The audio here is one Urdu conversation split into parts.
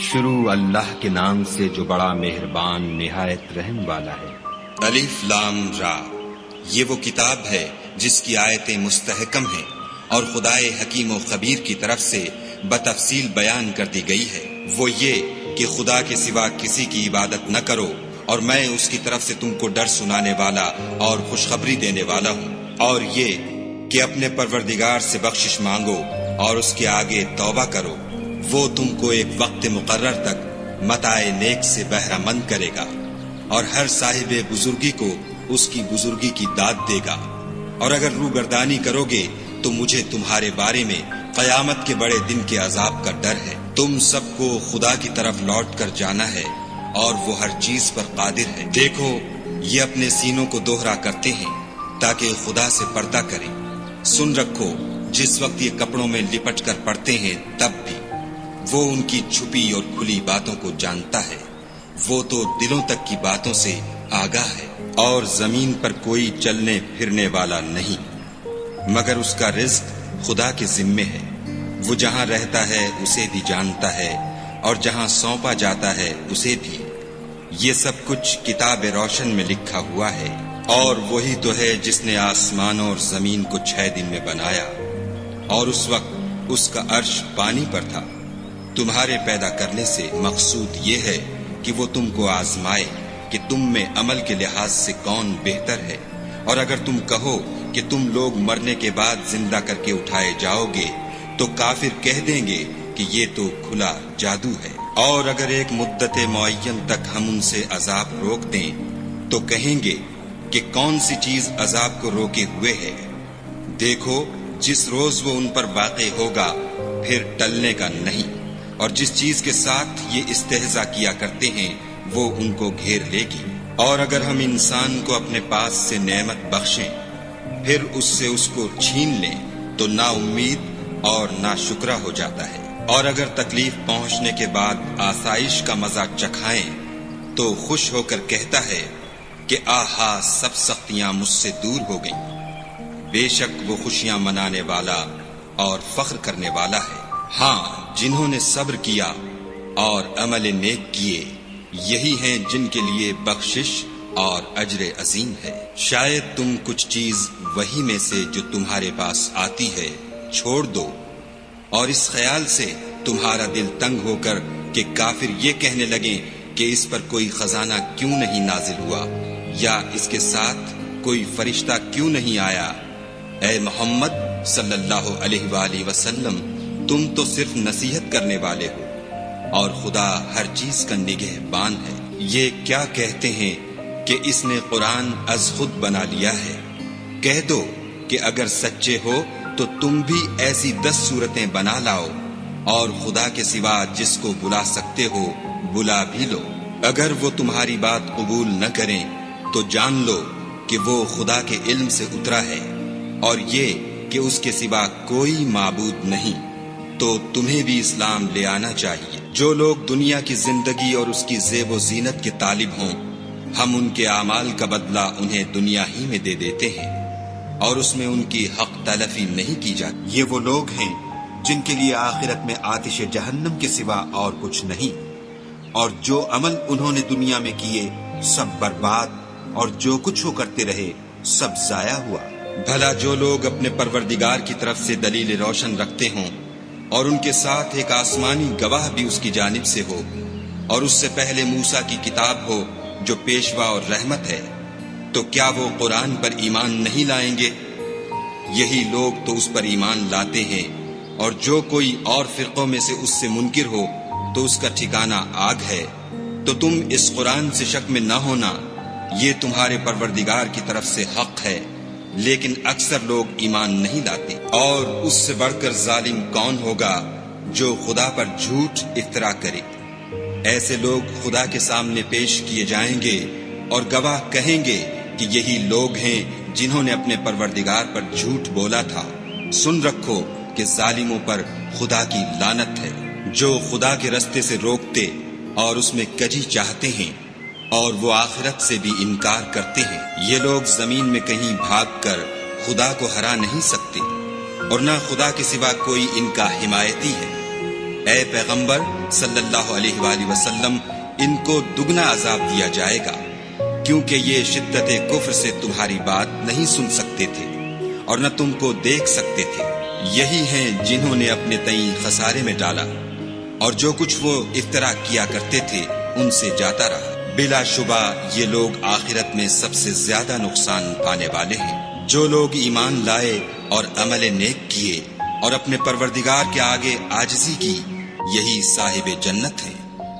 شروع اللہ کے نام سے جو بڑا مہربان نہایت رحم والا ہے۔ الف لام را، یہ وہ کتاب ہے جس کی آیتیں مستحکم ہیں اور خدائے حکیم و خبیر کی طرف سے بتفصیل بیان کر دی گئی ہے۔ وہ یہ کہ خدا کے سوا کسی کی عبادت نہ کرو، اور میں اس کی طرف سے تم کو ڈر سنانے والا اور خوشخبری دینے والا ہوں۔ اور یہ کہ اپنے پروردگار سے بخشش مانگو اور اس کے آگے توبہ کرو، وہ تم کو ایک وقت مقرر تک متاع نیک سے بہرہ مند کرے گا، اور ہر صاحب بزرگی کو اس کی بزرگی کی داد دے گا۔ اور اگر روگردانی کرو گے تو مجھے تمہارے بارے میں قیامت کے بڑے دن کے عذاب کا ڈر ہے۔ تم سب کو خدا کی طرف لوٹ کر جانا ہے، اور وہ ہر چیز پر قادر ہے۔ دیکھو، یہ اپنے سینوں کو دوہرا کرتے ہیں تاکہ خدا سے پردہ کریں۔ سن رکھو، جس وقت یہ کپڑوں میں لپٹ کر پڑتے ہیں تب بھی وہ ان کی چھپی اور کھلی باتوں کو جانتا ہے۔ وہ تو دلوں تک کی باتوں سے آگاہ ہے۔ اور زمین پر کوئی چلنے پھرنے والا نہیں مگر اس کا رزق خدا کے ذمے ہے۔ وہ جہاں رہتا ہے اسے بھی جانتا ہے، اور جہاں سونپا جاتا ہے اسے بھی۔ یہ سب کچھ کتاب روشن میں لکھا ہوا ہے۔ اور وہی تو ہے جس نے آسمانوں اور زمین کو 6 دن میں بنایا، اور اس وقت اس کا عرش پانی پر تھا۔ تمہارے پیدا کرنے سے مقصود یہ ہے کہ وہ تم کو آزمائے کہ تم میں عمل کے لحاظ سے کون بہتر ہے۔ اور اگر تم کہو کہ تم لوگ مرنے کے بعد زندہ کر کے اٹھائے جاؤ گے تو کافر کہہ دیں گے کہ یہ تو کھلا جادو ہے۔ اور اگر ایک مدت معین تک ہم ان سے عذاب روک دیں تو کہیں گے کہ کون سی چیز عذاب کو روکے ہوئے ہے۔ دیکھو، جس روز وہ ان پر واقع ہوگا پھر ٹلنے کا نہیں، اور جس چیز کے ساتھ یہ استہزاء کیا کرتے ہیں وہ ان کو گھیر لے گی۔ اور اگر ہم انسان کو اپنے پاس سے نعمت بخشیں پھر اس سے اس کو چھین لیں تو نا امید اور نا شکرہ ہو جاتا ہے۔ اور اگر تکلیف پہنچنے کے بعد آسائش کا مزہ چکھائیں تو خوش ہو کر کہتا ہے کہ آہا، سب سختیاں مجھ سے دور ہو گئیں۔ بے شک وہ خوشیاں منانے والا اور فخر کرنے والا ہے۔ ہاں، جنہوں نے صبر کیا اور عمل نیک کیے، یہی ہیں جن کے لیے بخشش اور اجر عظیم ہے۔ شاید تم کچھ چیز وہی میں سے جو تمہارے پاس آتی ہے چھوڑ دو، اور اس خیال سے تمہارا دل تنگ ہو کر کہ کافر یہ کہنے لگیں کہ اس پر کوئی خزانہ کیوں نہیں نازل ہوا، یا اس کے ساتھ کوئی فرشتہ کیوں نہیں آیا۔ اے محمد صلی اللہ علیہ وآلہ وسلم، تم تو صرف نصیحت کرنے والے ہو، اور خدا ہر چیز کا نگہبان ہے۔ یہ کیا کہتے ہیں کہ اس نے قرآن از خود بنا لیا ہے؟ کہہ دو کہ اگر سچے ہو تو تم بھی ایسی 10 صورتیں بنا لاؤ، اور خدا کے سوا جس کو بلا سکتے ہو بلا بھی لو۔ اگر وہ تمہاری بات قبول نہ کریں تو جان لو کہ وہ خدا کے علم سے اترا ہے، اور یہ کہ اس کے سوا کوئی معبود نہیں۔ تو تمہیں بھی اسلام لے آنا چاہیے۔ جو لوگ دنیا کی زندگی اور اس کی زیب و زینت کے طالب ہوں، ہم ان کے اعمال کا بدلہ انہیں دنیا ہی میں دے دیتے ہیں، اور اس میں ان کی حق تلفی نہیں کی جاتی۔ یہ وہ لوگ ہیں جن کے لیے آخرت میں آتش جہنم کے سوا اور کچھ نہیں، اور جو عمل انہوں نے دنیا میں کیے سب برباد، اور جو کچھ وہ کرتے رہے سب ضائع ہوا۔ بھلا جو لوگ اپنے پروردگار کی طرف سے دلیل روشن رکھتے ہوں، اور ان کے ساتھ ایک آسمانی گواہ بھی اس کی جانب سے ہو، اور اس سے پہلے موسیٰ کی کتاب ہو جو پیشوا اور رحمت ہے، تو کیا وہ قرآن پر ایمان نہیں لائیں گے؟ یہی لوگ تو اس پر ایمان لاتے ہیں، اور جو کوئی اور فرقوں میں سے اس سے منکر ہو تو اس کا ٹھکانہ آگ ہے۔ تو تم اس قرآن سے شک میں نہ ہونا، یہ تمہارے پروردگار کی طرف سے حق ہے، لیکن اکثر لوگ ایمان نہیں لاتے۔ اور اس سے بڑھ کر ظالم کون ہوگا جو خدا پر جھوٹ افطرا کرے؟ ایسے لوگ خدا کے سامنے پیش کیے جائیں گے، اور گواہ کہیں گے کہ یہی لوگ ہیں جنہوں نے اپنے پروردگار پر جھوٹ بولا تھا۔ سن رکھو کہ ظالموں پر خدا کی لعنت ہے۔ جو خدا کے رستے سے روکتے اور اس میں کجی چاہتے ہیں، اور وہ آخرت سے بھی انکار کرتے ہیں، یہ لوگ زمین میں کہیں بھاگ کر خدا کو ہرا نہیں سکتے، اور نہ خدا کے سوا کوئی ان کا حمایتی ہے۔ اے پیغمبر صلی اللہ علیہ وآلہ وسلم، ان کو دگنا عذاب دیا جائے گا، کیونکہ یہ شدت کفر سے تمہاری بات نہیں سن سکتے تھے اور نہ تم کو دیکھ سکتے تھے۔ یہی ہیں جنہوں نے اپنے تئیں خسارے میں ڈالا، اور جو کچھ وہ افترا کیا کرتے تھے ان سے جاتا رہا۔ بلا شبہ یہ لوگ آخرت میں سب سے زیادہ نقصان پانے والے ہیں۔ جو لوگ ایمان لائے اور عمل نیک کیے اور اپنے پروردگار کے آگے عاجزی کی، یہی صاحب جنت ہیں،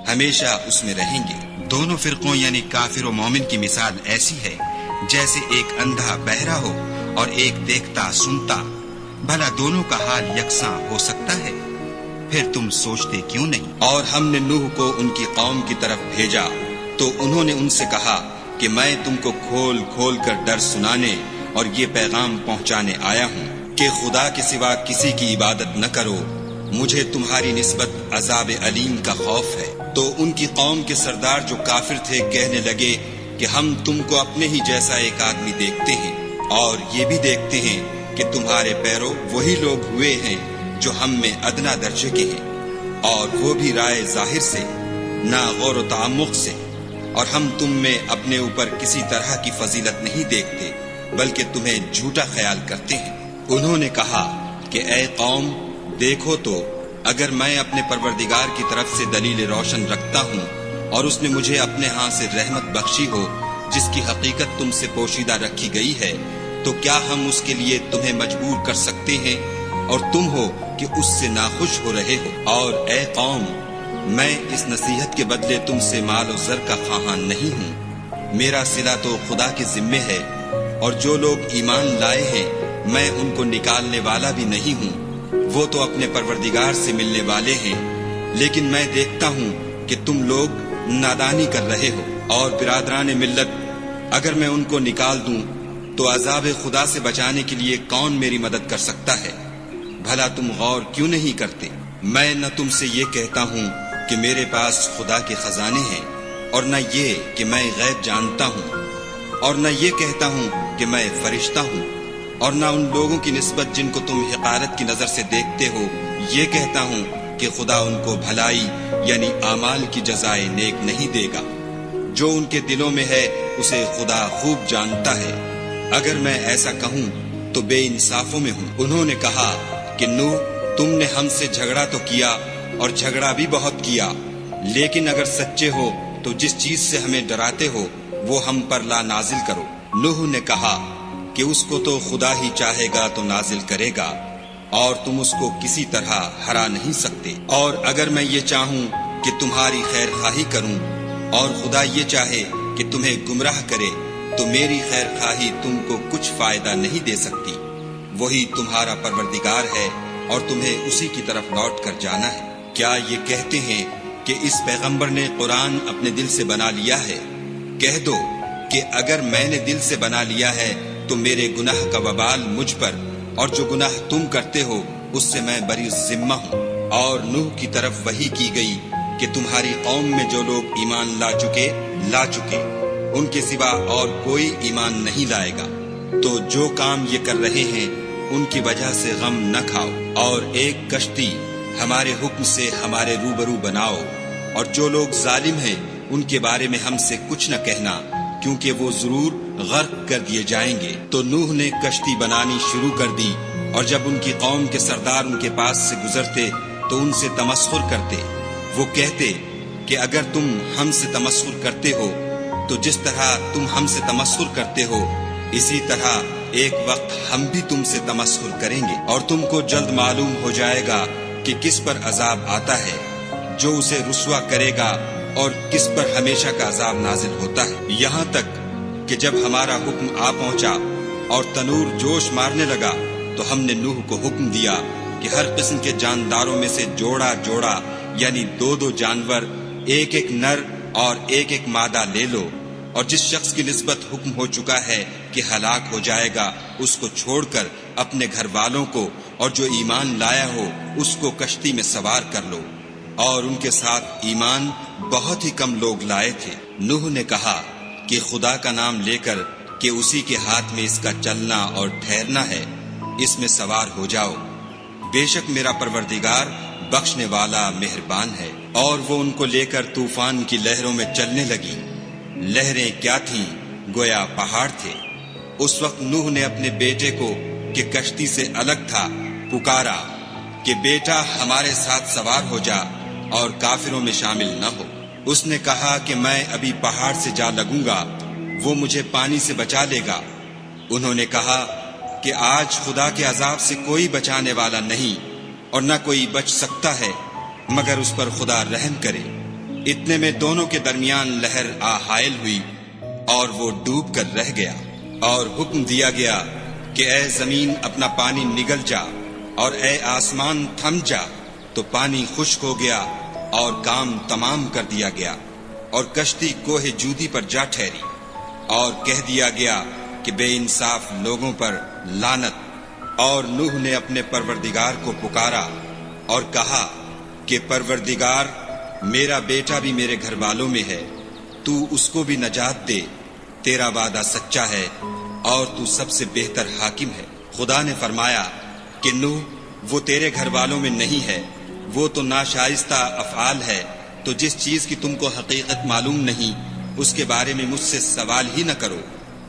ہمیشہ اس میں رہیں گے۔ دونوں فرقوں یعنی کافر و مومن کی مثال ایسی ہے جیسے ایک اندھا بہرا ہو اور ایک دیکھتا سنتا۔ بھلا دونوں کا حال یکساں ہو سکتا ہے؟ پھر تم سوچتے کیوں نہیں؟ اور ہم نے نوح کو ان کی قوم کی طرف بھیجا تو انہوں نے ان سے کہا کہ میں تم کو کھول کھول کر ڈر سنانے اور یہ پیغام پہنچانے آیا ہوں کہ خدا کے سوا کسی کی عبادت نہ کرو، مجھے تمہاری نسبت عذاب علیم کا خوف ہے۔ تو ان کی قوم کے سردار جو کافر تھے کہنے لگے کہ ہم تم کو اپنے ہی جیسا ایک آدمی دیکھتے ہیں، اور یہ بھی دیکھتے ہیں کہ تمہارے پیرو وہی لوگ ہوئے ہیں جو ہم میں ادنا درجے کے ہیں، اور وہ بھی رائے ظاہر سے، نہ غور و تعمق سے، اور ہم تم میں اپنے اوپر کسی طرح کی فضیلت نہیں دیکھتے بلکہ تمہیں جھوٹا خیال کرتے ہیں۔ انہوں نے کہا کہ اے قوم، دیکھو تو اگر میں اپنے پروردگار کی طرف سے دلیل روشن رکھتا ہوں اور اس نے مجھے اپنے ہاں سے رحمت بخشی ہو جس کی حقیقت تم سے پوشیدہ رکھی گئی ہے، تو کیا ہم اس کے لیے تمہیں مجبور کر سکتے ہیں اور تم ہو کہ اس سے ناخوش ہو رہے ہو؟ اور اے قوم، میں اس نصیحت کے بدلے تم سے مال و زر کا خواہاں نہیں ہوں، میرا صلہ تو خدا کے ذمے ہے، اور جو لوگ ایمان لائے ہیں میں ان کو نکالنے والا بھی نہیں ہوں، وہ تو اپنے پروردگار سے ملنے والے ہیں، لیکن میں دیکھتا ہوں کہ تم لوگ نادانی کر رہے ہو۔ اور برادران ملت، اگر میں ان کو نکال دوں تو عذاب خدا سے بچانے کے لیے کون میری مدد کر سکتا ہے؟ بھلا تم غور کیوں نہیں کرتے؟ میں نہ تم سے یہ کہتا ہوں کہ میرے پاس خدا کے خزانے ہیں، اور نہ یہ کہ میں غیب جانتا ہوں، اور نہ یہ کہتا ہوں کہ میں فرشتہ ہوں، اور نہ ان لوگوں کی نسبت جن کو تم حقارت کی نظر سے دیکھتے ہو یہ کہتا ہوں کہ خدا ان کو بھلائی یعنی اعمال کی جزائے نیک نہیں دے گا۔ جو ان کے دلوں میں ہے اسے خدا خوب جانتا ہے، اگر میں ایسا کہوں تو بے انصافوں میں ہوں۔ انہوں نے کہا کہ نوح، تم نے ہم سے جھگڑا تو کیا اور جھگڑا بھی بہت کیا، لیکن اگر سچے ہو تو جس چیز سے ہمیں ڈراتے ہو وہ ہم پر لا نازل کرو۔ نوح نے کہا کہ اس کو تو خدا ہی چاہے گا تو نازل کرے گا، اور تم اس کو کسی طرح ہرا نہیں سکتے۔ اور اگر میں یہ چاہوں کہ تمہاری خیر خواہی کروں اور خدا یہ چاہے کہ تمہیں گمراہ کرے تو میری خیر خواہی تم کو کچھ فائدہ نہیں دے سکتی۔ وہی تمہارا پروردگار ہے اور تمہیں اسی کی طرف لوٹ کر جانا ہے۔ کیا یہ کہتے ہیں کہ اس پیغمبر نے قرآن اپنے دل سے بنا لیا ہے؟ کہہ دو کہ اگر میں نے دل سے بنا لیا ہے تو میرے گناہ کا وبال مجھ پر، اور جو گناہ تم کرتے ہو اس سے میں بری ذمہ ہوں۔ اور نوح کی طرف وحی کی گئی کہ تمہاری قوم میں جو لوگ ایمان لا چکے ان کے سوا اور کوئی ایمان نہیں لائے گا، تو جو کام یہ کر رہے ہیں ان کی وجہ سے غم نہ کھاؤ، اور ایک کشتی ہمارے حکم سے ہمارے روبرو بناؤ، اور جو لوگ ظالم ہیں ان کے بارے میں ہم سے کچھ نہ کہنا، کیونکہ وہ ضرور غرق کر دیے جائیں گے۔ تو نوح نے کشتی بنانی شروع کر دی، اور جب ان کی قوم کے سردار ان کے پاس سے گزرتے تو ان سے تمسخر کرتے۔ وہ کہتے کہ اگر تم ہم سے تمسخر کرتے ہو تو جس طرح تم ہم سے تمسخر کرتے ہو اسی طرح ایک وقت ہم بھی تم سے تمسخر کریں گے، اور تم کو جلد معلوم ہو جائے گا کہ کس پر عذاب آتا ہے جو اسے رسوا کرے گا اور کس پر ہمیشہ کا عذاب نازل ہوتا ہے۔ یہاں تک کہ جب ہمارا حکم آ پہنچا اور تنور جوش مارنے لگا تو ہم نے نوح کو حکم دیا کہ ہر قسم کے جانداروں میں سے جوڑا جوڑا یعنی 2 جانور، ایک نر اور ایک مادہ لے لو، اور جس شخص کی نسبت حکم ہو چکا ہے کہ ہلاک ہو جائے گا اس کو چھوڑ کر اپنے گھر والوں کو اور جو ایمان لایا ہو اس کو کشتی میں سوار کر لو۔ اور ان کے ساتھ ایمان بہت ہی کم لوگ لائے تھے۔ نوح نے کہا کہ خدا کا نام لے کر کہ اسی کے ہاتھ میں اس کا چلنا اور ٹھہرنا ہے، اس میں سوار ہو جاؤ، بے شک میرا پروردگار بخشنے والا مہربان ہے۔ اور وہ ان کو لے کر طوفان کی لہروں میں چلنے لگی۔ لہریں کیا تھیں؟ گویا پہاڑ تھے۔ اس وقت نوح نے اپنے بیٹے کو کہ کشتی سے الگ تھا پکارا کہ بیٹا ہمارے ساتھ سوار ہو جا اور کافروں میں شامل نہ ہو۔ اس نے کہا کہ میں ابھی پہاڑ سے جا لگوں گا، وہ مجھے پانی سے بچا لے گا۔ انہوں نے کہا کہ آج خدا کے عذاب سے کوئی بچانے والا نہیں اور نہ کوئی بچ سکتا ہے مگر اس پر خدا رحم کرے۔ اتنے میں دونوں کے درمیان لہر آ حائل ہوئی اور وہ ڈوب کر رہ گیا، اور حکم دیا گیا کہ اے زمین اپنا پانی نگل جا اور اے آسمان تھم جا، تو پانی خشک ہو گیا اور کام تمام کر دیا گیا، اور کشتی کوہ جودی پر جا ٹھہری، اور کہہ دیا گیا کہ بے انصاف لوگوں پر لعنت۔ اور نوح نے اپنے پروردگار کو پکارا اور کہا کہ پروردگار، میرا بیٹا بھی میرے گھر والوں میں ہے، تو اس کو بھی نجات دے، تیرا وعدہ سچا ہے اور تو سب سے بہتر حاکم ہے۔ خدا نے فرمایا کہ نوح، وہ تیرے گھر والوں میں نہیں ہے، وہ تو ناشائستہ افعال ہے، تو جس چیز کی تم کو حقیقت معلوم نہیں اس کے بارے میں مجھ سے سوال ہی نہ کرو،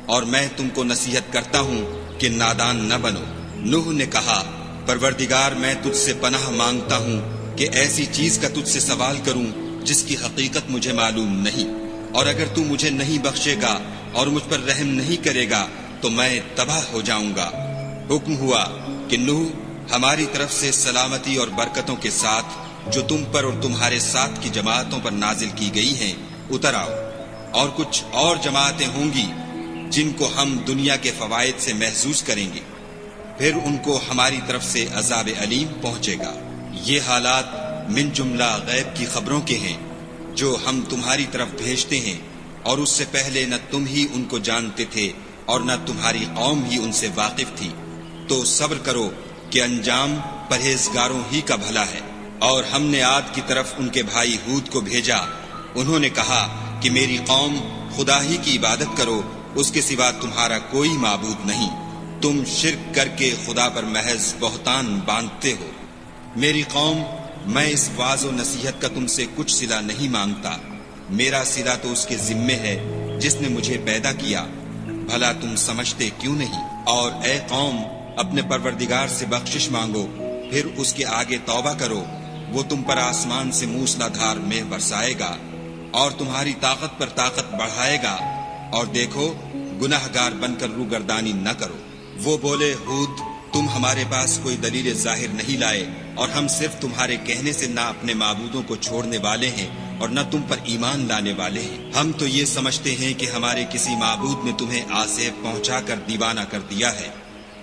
اور میں تم کو نصیحت کرتا ہوں کہ نادان نہ بنو۔ نوح نے کہا، پروردگار میں تجھ سے پناہ مانگتا ہوں کہ ایسی چیز کا تجھ سے سوال کروں جس کی حقیقت مجھے معلوم نہیں، اور اگر تو مجھے نہیں بخشے گا اور مجھ پر رحم نہیں کرے گا تو میں تباہ ہو جاؤں گا۔ حکم ہوا کہ نوح، ہماری طرف سے سلامتی اور برکتوں کے ساتھ جو تم پر اور تمہارے ساتھ کی جماعتوں پر نازل کی گئی ہیں اتر آؤ، اور کچھ اور جماعتیں ہوں گی جن کو ہم دنیا کے فوائد سے محظوظ کریں گے، پھر ان کو ہماری طرف سے عذاب علیم پہنچے گا۔ یہ حالات من جملہ غیب کی خبروں کے ہیں جو ہم تمہاری طرف بھیجتے ہیں، اور اس سے پہلے نہ تم ہی ان کو جانتے تھے اور نہ تمہاری قوم ہی ان سے واقف تھی۔ تو صبر کرو کہ انجام پرہیزگاروں ہی کا بھلا ہے۔ اور ہم نے عاد کی طرف ان کے بھائی ہود کو بھیجا، انہوں نے کہا کہ میری قوم، خدا ہی کی عبادت کرو، اس کے سوا تمہارا کوئی معبود نہیں، تم شرک کر کے خدا پر محض بہتان باندھتے ہو۔ میری قوم، میں اس واعظ و نصیحت کا تم سے کچھ صلہ نہیں مانگتا، میرا صلہ تو اس کے ذمے ہے جس نے مجھے پیدا کیا، بھلا تم سمجھتے کیوں نہیں؟ اور اے قوم، اپنے پروردگار سے بخشش مانگو، پھر اس کے آگے توبہ کرو، وہ تم پر آسمان سے موسلا دھار میں برسائے گا اور تمہاری طاقت پر طاقت بڑھائے گا، اور دیکھو گناہ گار بن کر روگردانی نہ کرو۔ وہ بولے، ہود، تم ہمارے پاس کوئی دلیل ظاہر نہیں لائے، اور ہم صرف تمہارے کہنے سے نہ اپنے معبودوں کو چھوڑنے والے ہیں اور نہ تم پر ایمان لانے والے ہیں۔ ہم تو یہ سمجھتے ہیں کہ ہمارے کسی معبود نے تمہیں آسیب پہنچا کر دیوانہ کر دیا ہے۔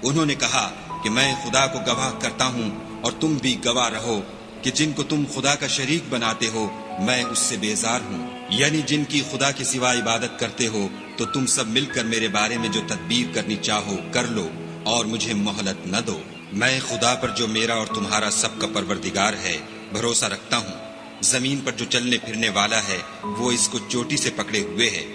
انہوں نے کہا کہ میں خدا کو گواہ کرتا ہوں اور تم بھی گواہ رہو کہ جن کو تم خدا کا شریک بناتے ہو میں اس سے بیزار ہوں، یعنی جن کی خدا کے سوا عبادت کرتے ہو، تو تم سب مل کر میرے بارے میں جو تدبیر کرنی چاہو کر لو اور مجھے مہلت نہ دو۔ میں خدا پر جو میرا اور تمہارا سب کا پروردگار ہے بھروسہ رکھتا ہوں۔ زمین پر جو چلنے پھرنے والا ہے وہ اس کو چوٹی سے پکڑے ہوئے ہے،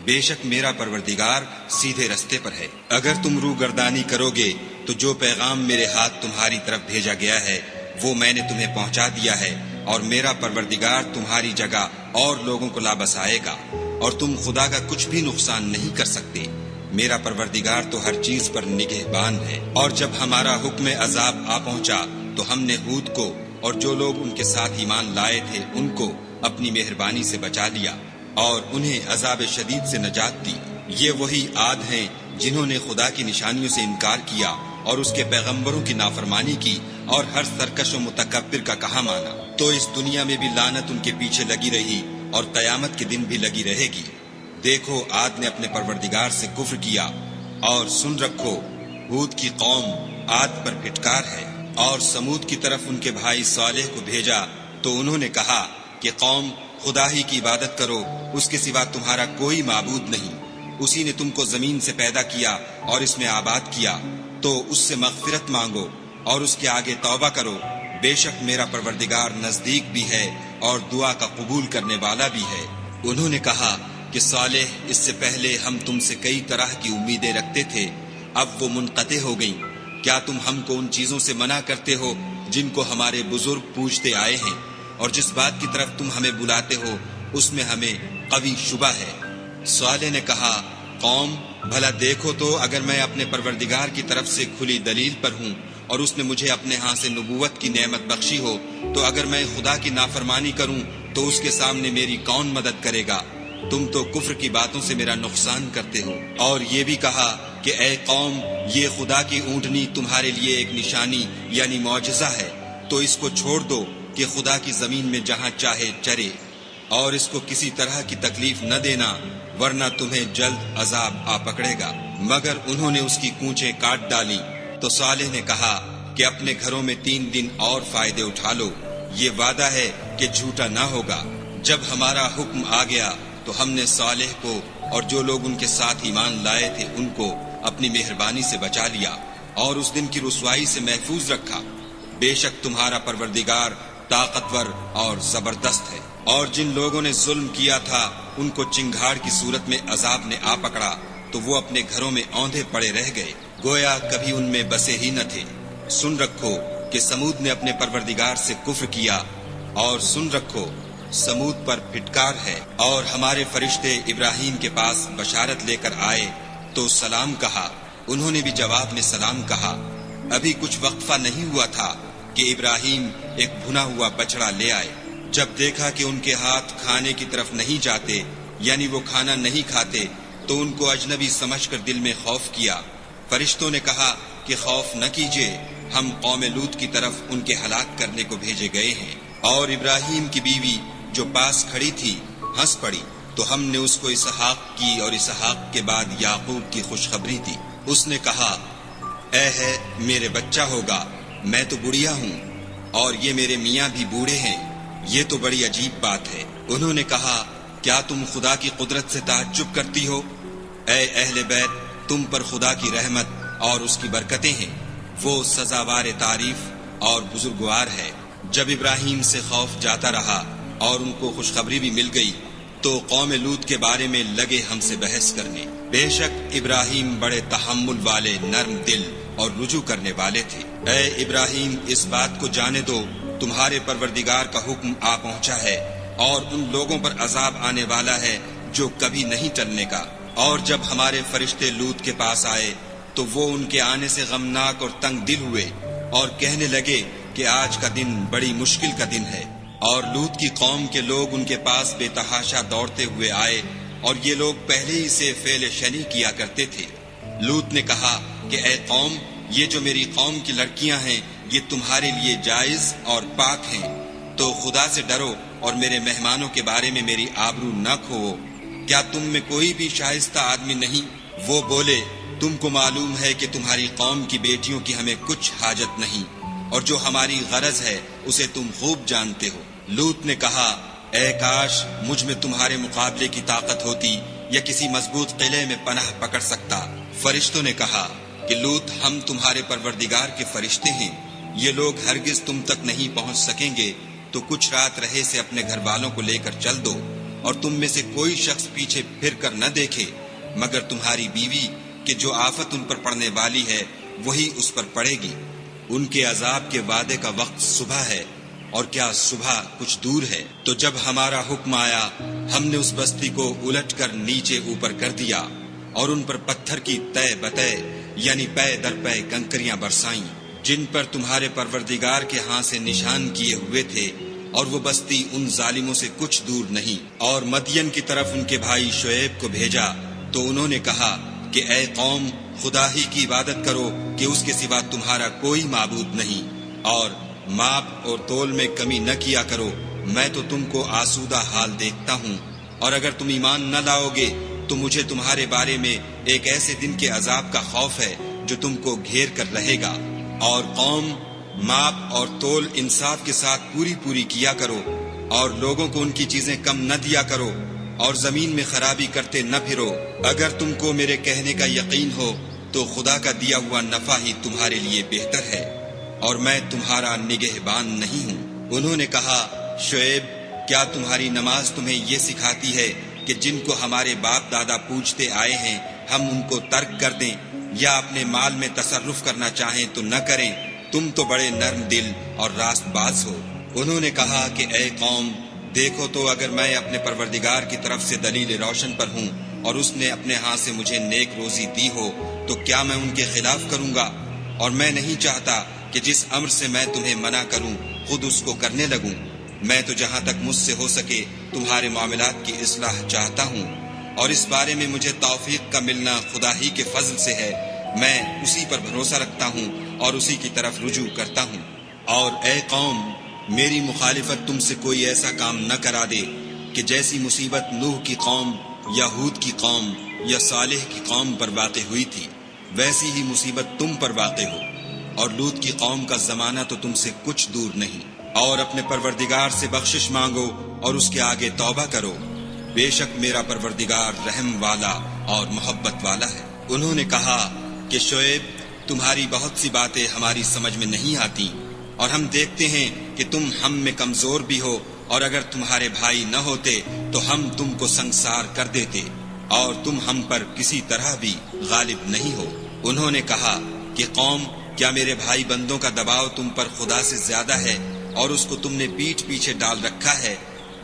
بے شک میرا پروردگار سیدھے رستے پر ہے۔ اگر تم روگردانی کرو گے تو جو پیغام میرے ہاتھ تمہاری طرف بھیجا گیا ہے وہ میں نے تمہیں پہنچا دیا ہے، اور میرا پروردگار تمہاری جگہ اور لوگوں کو لا بسائے گا، اور تم خدا کا کچھ بھی نقصان نہیں کر سکتے۔ میرا پروردگار تو ہر چیز پر نگہبان ہے۔ اور جب ہمارا حکم عذاب آ پہنچا تو ہم نے ہود کو اور جو لوگ ان کے ساتھ ایمان لائے تھے ان کو اپنی مہربانی سے بچا لیا اور انہیں عذاب شدید سے نجات دی۔ یہ وہی عاد ہیں جنہوں نے خدا کی نشانیوں سے انکار کیا اور اس کے پیغمبروں کی نافرمانی کی اور ہر سرکش و متکبر کا کہا مانا۔ تو اس دنیا میں بھی لعنت ان کے پیچھے لگی رہی اور قیامت کے دن بھی لگی رہے گی۔ دیکھو، عاد نے اپنے پروردگار سے کفر کیا، اور سن رکھو، ہود کی قوم عاد پر پھٹکار ہے۔ اور سمود کی طرف ان کے بھائی صالح کو بھیجا تو انہوں نے کہا کہ قوم، خدا ہی کی عبادت کرو، اس کے سوا تمہارا کوئی معبود نہیں، اسی نے تم کو زمین سے پیدا کیا اور اس میں آباد کیا، تو اس سے مغفرت مانگو اور اس کے آگے توبہ کرو، بے شک میرا پروردگار نزدیک بھی ہے اور دعا کا قبول کرنے والا بھی ہے۔ انہوں نے کہا کہ صالح، اس سے پہلے ہم تم سے کئی طرح کی امیدیں رکھتے تھے، اب وہ منقطع ہو گئیں، کیا تم ہم کو ان چیزوں سے منع کرتے ہو جن کو ہمارے بزرگ پوجتے آئے ہیں، اور جس بات کی طرف تم ہمیں بلاتے ہو اس میں ہمیں قوی شبہ ہے۔ صالح نے کہا، قوم بھلا دیکھو تو اگر میں اپنے پروردگار کی طرف سے کھلی دلیل پر ہوں اور اس نے مجھے اپنے ہاں سے نبوت کی نعمت بخشی ہو، تو اگر میں خدا کی نافرمانی کروں تو اس کے سامنے میری کون مدد کرے گا؟ تم تو کفر کی باتوں سے میرا نقصان کرتے ہو۔ اور یہ بھی کہا کہ اے قوم، یہ خدا کی اونٹنی تمہارے لیے ایک نشانی یعنی معجزہ ہے، تو اس کو چھوڑ دو کہ خدا کی زمین میں جہاں چاہے چرے، اور اس کو کسی طرح کی تکلیف نہ دینا، ورنہ تمہیں جلد عذاب آ پکڑے گا۔ مگر انہوں نے اس کی کونچیں کاٹ ڈالی۔ تو صالح نے کہا کہ اپنے گھروں میں 3 دن اور فائدے اٹھا لو، یہ وعدہ ہے کہ جھوٹا نہ ہوگا۔ جب ہمارا حکم آ گیا تو ہم نے صالح کو اور جو لوگ ان کے ساتھ ایمان لائے تھے ان کو اپنی مہربانی سے بچا لیا اور اس دن کی رسوائی سے محفوظ رکھا۔ بے شک تمہارا پروردگار طاقتور اور زبردست ہے۔ اور جن لوگوں نے ظلم کیا تھا ان کو چنگھاڑ کی صورت میں عذاب نے آ پکڑا تو وہ اپنے گھروں میں اوندھے پڑے رہ گئے، گویا کبھی ان میں بسے ہی نہ تھے۔ سن رکھو کہ سمود نے اپنے پروردگار سے کفر کیا، اور سن رکھو سمود پر پھٹکار ہے۔ اور ہمارے فرشتے ابراہیم کے پاس بشارت لے کر آئے تو سلام کہا، انہوں نے بھی جواب میں سلام کہا۔ ابھی کچھ وقفہ نہیں ہوا تھا کہ ابراہیم ایک بھنا ہوا بچڑا لے آئے۔ جب دیکھا کہ ان کے ہاتھ کھانے کی طرف نہیں جاتے، یعنی وہ کھانا نہیں کھاتے، تو ان کو اجنبی سمجھ کر دل میں خوف کیا۔ فرشتوں نے کہا کہ خوف نہ کیجیے، ہم قوم لوط کی طرف ان کے ہلاک کرنے کو بھیجے گئے ہیں۔ اور ابراہیم کی بیوی جو پاس کھڑی تھی ہنس پڑی، تو ہم نے اس کو اسحاق کی اور اسحاق کے بعد یعقوب کی خوشخبری دی۔ اس نے کہا، اے ہے میرے بچہ ہوگا، میں تو بڑھیا ہوں اور یہ میرے میاں بھی بوڑھے ہیں، یہ تو بڑی عجیب بات ہے۔ انہوں نے کہا، کیا تم خدا کی قدرت سے تعجب کرتی ہو؟ اے اہل بیت، تم پر خدا کی رحمت اور اس کی برکتیں ہیں، وہ سزاوار تعریف اور بزرگوار ہے۔ جب ابراہیم سے خوف جاتا رہا اور ان کو خوشخبری بھی مل گئی تو قوم لوط کے بارے میں لگے ہم سے بحث کرنے۔ بے شک ابراہیم بڑے تحمل والے، نرم دل اور رجوع کرنے والے تھے۔ اے ابراہیم، اس بات کو جانے دو تمہارے پروردگار کا حکم آ پہنچا ہے، اور ان لوگوں پر عذاب آنے والا ہے جو کبھی نہیں ٹلنے کا۔ اور جب ہمارے فرشتے لوط کے پاس آئے تو وہ ان کے آنے سے غمناک اور تنگ دل ہوئے اور کہنے لگے کہ آج کا دن بڑی مشکل کا دن ہے۔ اور لوط کی قوم کے لوگ ان کے پاس بے تحاشا دوڑتے ہوئے آئے، اور یہ لوگ پہلے ہی سے فعل شنی کیا کرتے تھے۔ لوط نے کہا کہ اے قوم، یہ جو میری قوم کی لڑکیاں ہیں یہ تمہارے لیے جائز اور پاک ہیں، تو خدا سے ڈرو اور میرے مہمانوں کے بارے میں میری آبرو نہ کھوؤ۔ کیا تم میں کوئی بھی شائستہ آدمی نہیں؟ وہ بولے، تم کو معلوم ہے کہ تمہاری قوم کی بیٹیوں کی ہمیں کچھ حاجت نہیں، اور جو ہماری غرض ہے اسے تم خوب جانتے ہو۔ لوط نے کہا، اے کاش مجھ میں تمہارے مقابلے کی طاقت ہوتی یا کسی مضبوط قلعے میں پناہ پکڑ سکتا۔ فرشتوں نے کہا کہ لوط، ہم تمہارے پروردگار کے فرشتے ہیں، یہ لوگ ہرگز تم تک نہیں پہنچ سکیں گے، تو کچھ رات رہے سے اپنے گھر والوں کو لے کر چل دو، اور تم میں سے کوئی شخص پیچھے پھر کر نہ دیکھے مگر تمہاری بیوی، کہ جو آفت ان پر پڑنے والی ہے وہی اس پر پڑے گی۔ ان کے عذاب کے وعدے کا وقت صبح ہے، اور کیا صبح کچھ دور ہے؟ تو جب ہمارا حکم آیا ہم نے اس بستی کو الٹ کر نیچے اوپر کر دیا اور ان پر پتھر کی تہ بتہ یعنی پے در پے کنکریاں برسائیں، جن پر تمہارے پروردگار کے ہاں سے نشان کیے ہوئے تھے، اور وہ بستی ان ظالموں سے کچھ دور نہیں۔ اور مدین کی طرف ان کے بھائی شعیب کو بھیجا تو انہوں نے کہا کہ اے قوم، خدا ہی کی عبادت کرو کہ اس کے سوا تمہارا کوئی معبود نہیں، اور ماپ اور تول میں کمی نہ کیا کرو، میں تو تم کو آسودہ حال دیکھتا ہوں، اور اگر تم ایمان نہ لاؤ گے تو مجھے تمہارے بارے میں ایک ایسے دن کے عذاب کا خوف ہے جو تم کو گھیر کر رہے گا۔ اور قوم، ماپ اور تول انصاف کے ساتھ پوری کیا کرو، اور لوگوں کو ان کی چیزیں کم نہ دیا کرو، اور زمین میں خرابی کرتے نہ پھرو۔ اگر تم کو میرے کہنے کا یقین ہو تو خدا کا دیا ہوا نفع ہی تمہارے لیے بہتر ہے، اور میں تمہارا نگہبان نہیں ہوں۔ انہوں نے کہا، شعیب، کیا تمہاری نماز تمہیں یہ سکھاتی ہے کہ جن کو ہمارے باپ دادا پوجتے آئے ہیں ہم ان کو ترک کر دیں، یا اپنے مال میں تصرف کرنا چاہیں تو نہ کریں؟ تم تو بڑے نرم دل اور راست باز ہو۔ انہوں نے کہا کہ اے قوم، دیکھو تو اگر میں اپنے پروردگار کی طرف سے دلیل روشن پر ہوں اور اس نے اپنے ہاتھ سے مجھے نیک روزی دی ہو تو کیا میں ان کے خلاف کروں گا؟ اور میں نہیں چاہتا کہ جس امر سے میں تمہیں منع کروں خود اس کو کرنے لگوں۔ میں تو جہاں تک مجھ سے ہو سکے تمہارے معاملات کی اصلاح چاہتا ہوں، اور اس بارے میں مجھے توفیق کا ملنا خدا ہی کے فضل سے ہے۔ میں اسی پر بھروسہ رکھتا ہوں اور اسی کی طرف رجوع کرتا ہوں۔ اور اے قوم، میری مخالفت تم سے کوئی ایسا کام نہ کرا دے کہ جیسی مصیبت نوح کی قوم یا ہود کی قوم یا صالح کی قوم پر واقع ہوئی تھی، ویسی ہی مصیبت تم پر واقع ہو۔ اور لوط کی قوم کا زمانہ تو تم سے کچھ دور نہیں۔ اور اپنے پروردگار سے بخشش مانگو اور اس کے آگے توبہ کرو، بے شک میرا پروردگار رحم والا اور محبت والا ہے۔ انہوں نے کہا کہ شعیب، تمہاری بہت سی باتیں ہماری سمجھ میں نہیں آتی، اور ہم دیکھتے ہیں کہ تم ہم میں کمزور بھی ہو، اور اگر تمہارے بھائی نہ ہوتے تو ہم تم کو سنگسار کر دیتے، اور تم ہم پر کسی طرح بھی غالب نہیں ہو۔ انہوں نے کہا کہ قوم، کیا میرے بھائی بندوں کا دباؤ تم پر خدا سے زیادہ ہے اور اس کو تم نے پیٹھ پیچھے ڈال رکھا ہے؟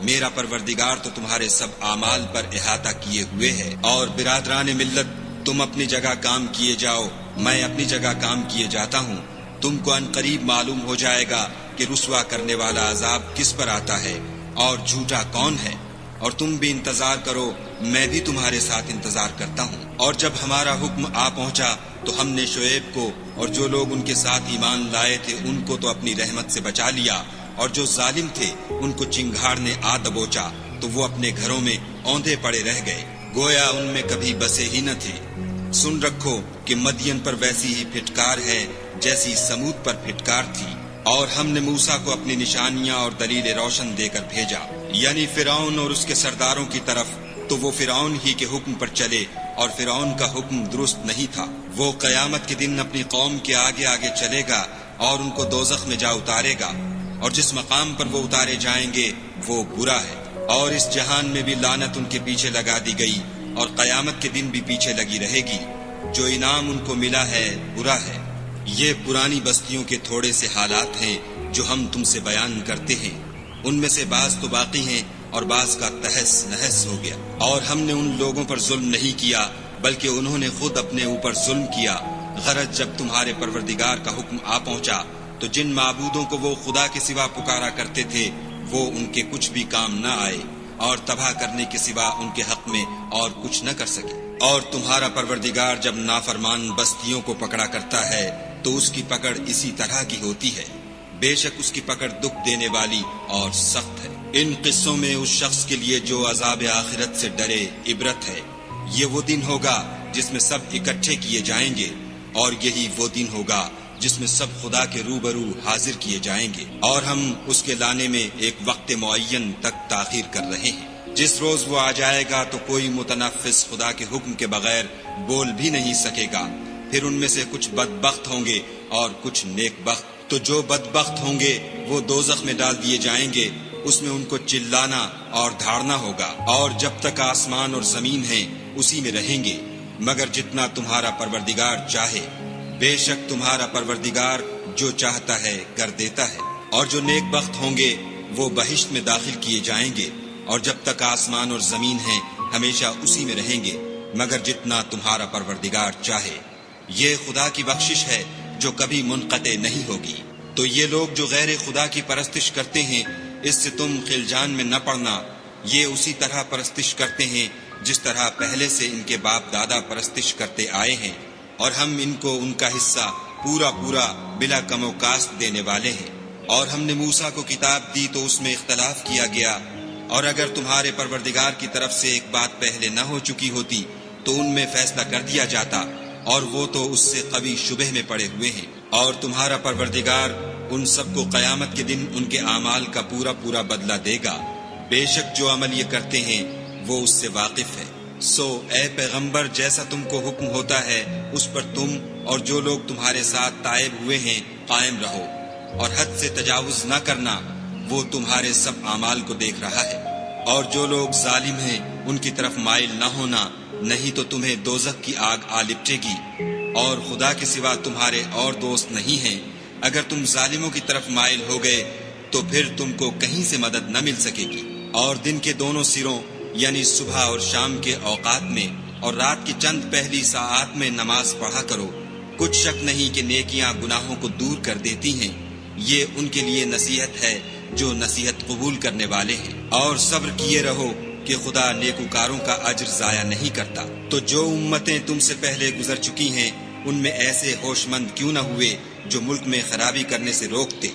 میرا پروردگار تو تمہارے سب اعمال پر احاطہ کیے ہوئے ہے۔ اور برادران ملت، تم اپنی جگہ کام کیے جاؤ، میں اپنی جگہ کام کیے جاتا ہوں۔ تم کو ان قریب معلوم ہو جائے گا کہ رسوا کرنے والا عذاب کس پر آتا ہے اور جھوٹا کون ہے۔ اور تم بھی انتظار کرو، میں بھی تمہارے ساتھ انتظار کرتا ہوں۔ اور جب ہمارا حکم آ پہنچا تو ہم نے شعیب کو اور جو لوگ ان کے ساتھ ایمان لائے تھے ان کو تو اپنی رحمت سے بچا لیا، اور جو ظالم تھے ان کو چنگھاڑ نے آ دبوچا تو وہ اپنے گھروں میں اوندھے پڑے رہ گئے، گویا ان میں کبھی بسے ہی نہ تھے۔ سن رکھو کہ مدین پر ویسی ہی پھٹکار ہے جیسی سمود پر پھٹکار تھی۔ اور ہم نے موسیٰ کو اپنی نشانیاں اور دلیل روشن دے کر بھیجا، یعنی فرعون اور اس کے سرداروں کی طرف، تو وہ فرعون ہی کے حکم پر چلے، اور فرعون کا حکم درست نہیں تھا۔ وہ قیامت کے دن اپنی قوم کے آگے آگے چلے گا اور ان کو دوزخ میں جا اتارے گا، اور جس مقام پر وہ اتارے جائیں گے وہ برا ہے۔ اور اس جہان میں بھی لعنت ان کے پیچھے لگا دی گئی، اور قیامت کے دن بھی پیچھے لگی رہے گی۔ جو انعام ان کو ملا ہے برا ہے۔ یہ پرانی بستیوں کے تھوڑے سے حالات ہیں جو ہم تم سے بیان کرتے ہیں، ان میں سے بعض تو باقی ہیں اور بعض کا تہس نہس ہو گیا۔ اور ہم نے ان لوگوں پر ظلم نہیں کیا بلکہ انہوں نے خود اپنے اوپر ظلم کیا۔ غرض جب تمہارے پروردگار کا حکم آ پہنچا تو جن معبودوں کو وہ خدا کے سوا پکارا کرتے تھے وہ ان کے کچھ بھی کام نہ آئے، اور تباہ کرنے کے سوا ان کے حق میں اور کچھ نہ کر سکے۔ اور تمہارا پروردگار جب نافرمان بستیوں کو پکڑا کرتا ہے تو اس کی پکڑ اسی طرح کی ہوتی ہے، بے شک اس کی پکڑ دکھ دینے والی اور سخت ہے۔ ان قصوں میں اس شخص کے لیے جو عذاب آخرت سے ڈرے عبرت ہے۔ یہ وہ دن ہوگا جس میں سب اکٹھے کیے جائیں گے، اور یہی وہ دن ہوگا جس میں سب خدا کے روبرو حاضر کیے جائیں گے، اور ہم اس کے لانے میں ایک وقت معین تک تاخیر کر رہے ہیں۔ جس روز وہ آ جائے گا تو کوئی متنفس خدا کے حکم کے بغیر بول بھی نہیں سکے گا۔ پھر ان میں سے کچھ بدبخت ہوں گے اور کچھ نیک بخت۔ تو جو بدبخت ہوں گے وہ دوزخ میں ڈال دیے جائیں گے، اس میں ان کو چلانا اور دھاڑنا ہوگا، اور جب تک آسمان اور زمین ہیں اسی میں رہیں گے، مگر جتنا تمہارا پروردگار چاہے۔ بے شک تمہارا پروردگار جو چاہتا ہے کر دیتا ہے۔ اور جو نیک بخت ہوں گے وہ بہشت میں داخل کیے جائیں گے، اور جب تک آسمان اور زمین ہیں ہمیشہ اسی میں رہیں گے، مگر جتنا تمہارا پروردگار چاہے۔ یہ خدا کی بخشش ہے جو کبھی منقطع نہیں ہوگی۔ تو یہ لوگ جو غیر خدا کی پرستش کرتے ہیں، اس سے تم خلجان میں نہ پڑنا۔ یہ اسی طرح پرستش کرتے ہیں جس طرح پہلے سے ان کے باپ دادا پرستش کرتے آئے ہیں، اور ہم ان کو ان کا حصہ پورا پورا بلا کم و کاست دینے والے ہیں۔ اور ہم نے موسیٰ کو کتاب دی تو اس میں اختلاف کیا گیا، اور اگر تمہارے پروردگار کی طرف سے ایک بات پہلے نہ ہو چکی ہوتی تو ان میں فیصلہ کر دیا جاتا، اور وہ تو اس سے قوی شبہ میں پڑے ہوئے ہیں۔ اور تمہارا پروردگار ان سب کو قیامت کے دن ان کے اعمال کا پورا پورا بدلہ دے گا، بے شک جو عمل یہ کرتے ہیں وہ اس سے واقف ہے۔ سو اے پیغمبر، جیسا تم کو حکم ہوتا ہے اس پر تم اور جو لوگ تمہارے ساتھ تائب ہوئے ہیں قائم رہو، اور حد سے تجاوز نہ کرنا، وہ تمہارے سب اعمال کو دیکھ رہا ہے۔ اور جو لوگ ظالم ہیں ان کی طرف مائل نہ ہونا، نہیں تو تمہیں دوزخ کی آگ آ لپٹے گی، اور خدا کے سوا تمہارے اور دوست نہیں ہیں۔ اگر تم ظالموں کی طرف مائل ہو گئے تو پھر تم کو کہیں سے مدد نہ مل سکے گی۔ اور دن کے دونوں سروں یعنی صبح اور شام کے اوقات میں اور رات کی چند پہلی ساعات میں نماز پڑھا کرو، کچھ شک نہیں کہ نیکیاں گناہوں کو دور کر دیتی ہیں، یہ ان کے لیے نصیحت ہے جو نصیحت قبول کرنے والے ہیں۔ اور صبر کیے رہو کہ خدا نیکوکاروں کا اجر ضائع نہیں کرتا۔ تو جو امتیں تم سے پہلے گزر چکی ہیں ان میں ایسے ہوش مند کیوں نہ ہوئے جو ملک میں خرابی کرنے سے روکتے؟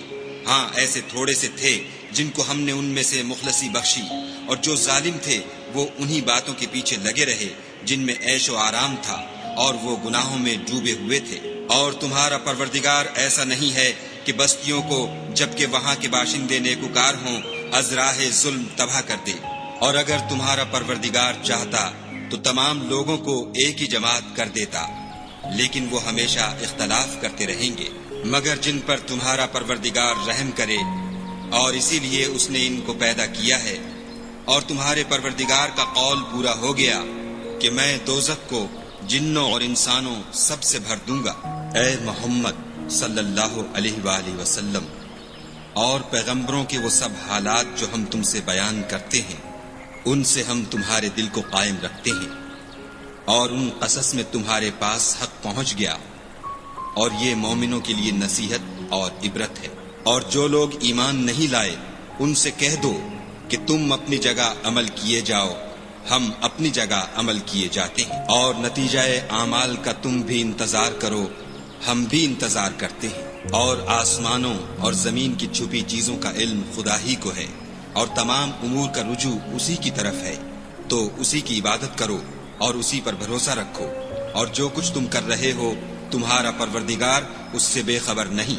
ہاں ایسے تھوڑے سے تھے جن کو ہم نے ان میں سے مخلصی بخشی، اور جو ظالم تھے وہ انہی باتوں کے پیچھے لگے رہے جن میں عیش و آرام تھا، اور وہ گناہوں میں ڈوبے ہوئے تھے۔ اور تمہارا پروردگار ایسا نہیں ہے کہ بستیوں کو جبکہ وہاں کے باشندے نیکوکار ہوں از راہ ظلم تباہ کر دے۔ اور اگر تمہارا پروردگار چاہتا تو تمام لوگوں کو ایک ہی جماعت کر دیتا، لیکن وہ ہمیشہ اختلاف کرتے رہیں گے، مگر جن پر تمہارا پروردگار رحم کرے، اور اسی لیے اس نے ان کو پیدا کیا ہے۔ اور تمہارے پروردگار کا قول پورا ہو گیا کہ میں دوزخ کو جنوں اور انسانوں سب سے بھر دوں گا۔ اے محمد صلی اللہ علیہ وآلہ وسلم اور پیغمبروں کے وہ سب حالات جو ہم تم سے بیان کرتے ہیں ان سے ہم تمہارے دل کو قائم رکھتے ہیں، اور ان قصص میں تمہارے پاس حق پہنچ گیا، اور یہ مومنوں کے لیے نصیحت اور عبرت ہے۔ اور جو لوگ ایمان نہیں لائے ان سے کہہ دو کہ تم اپنی جگہ عمل کیے جاؤ، ہم اپنی جگہ عمل کیے جاتے ہیں، اور نتیجہ اعمال کا تم بھی انتظار کرو، ہم بھی انتظار کرتے ہیں۔ اور آسمانوں اور زمین کی چھپی چیزوں کا علم خدا ہی کو ہے، اور تمام امور کا رجوع اسی کی طرف ہے، تو اسی کی عبادت کرو اور اسی پر بھروسہ رکھو، اور جو کچھ تم کر رہے ہو تمہارا پروردگار اس سے بے خبر نہیں۔